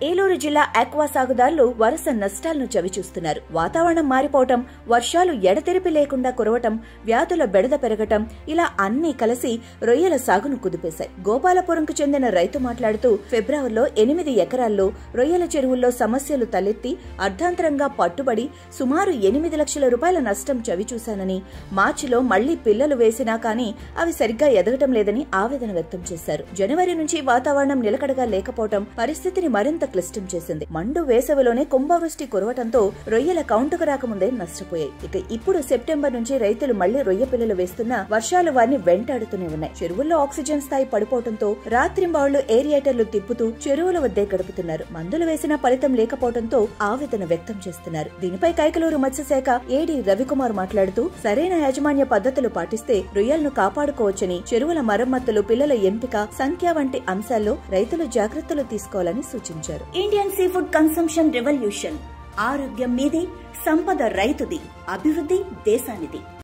ఏలూరు జిల్లా ఆక్వా సాగుదారులు వరుస నష్టాలను చవిచూస్తున్నారు. వాతావరణం మారిపోవటం, వర్షాలు ఎడతెరిపి లేకుండా కురవటం, వ్యాధుల బెడద పెరగటం ఇలా అన్నీ కలిసి రొయ్యల సాగును కుదిపేశాయి. గోపాలపురంకు చెందిన రైతు మాట్లాడుతూ, ఫిబ్రవరిలో 8 ఎకరాల్లో రొయ్యల చెరువుల్లో సమస్యలు తలెత్తి అర్ధాంతరంగా పట్టుబడి సుమారు 8 లక్షల రూపాయల నష్టం చవిచూశానని, మార్చిలో మళ్లీ పిల్లలు వేసినా కానీ అవి సరిగ్గా ఎదగటం లేదని ఆవేదన వ్యక్తం చేశారు. జనవరి నుంచి వాతావరణం నిలకడగా లేకపోవటం పరిస్థితిని మరింత క్లిష్టం చేసింది. మండు వేసవిలోనే కుంభవృష్టి కురవటంతో రొయ్యల కౌంటుకు రాకముందే నష్టపోయాయి. ఇక ఇప్పుడు సెప్టెంబర్ నుంచి రైతులు మళ్లీ రొయ్య పిల్లలు వేస్తున్నా వర్షాలు వారిని వెంటాడుతూనే ఉన్నాయి. చెరువుల్లో ఆక్సిజన్ స్థాయి పడిపోవడంతో రాత్రింబాళ్లు ఏరియేటర్లు తిప్పుతూ చెరువుల వద్దే గడుపుతున్నారు. మందులు వేసినా ఫలితం లేకపోవడంతో ఆవేదన వ్యక్తం చేస్తున్నారు. దీనిపై కైకలూరు మత్స్యశాఖ ఏడీ రవికుమార్ మాట్లాడుతూ, సరైన యాజమాన్య పద్ధతులు పాటిస్తే రొయ్యలను కాపాడుకోవచ్చని, చెరువుల మరమ్మతులు, పిల్లల ఎంపిక, సంఖ్య వంటి అంశాల్లో రైతులు జాగ్రత్తలు తీసుకోవాలని సూచించారు. Indian sea food consumption revolution. ఆరోగ్యం మీదే, సంపద రైతుది, అభివృద్ధి దేశానిది.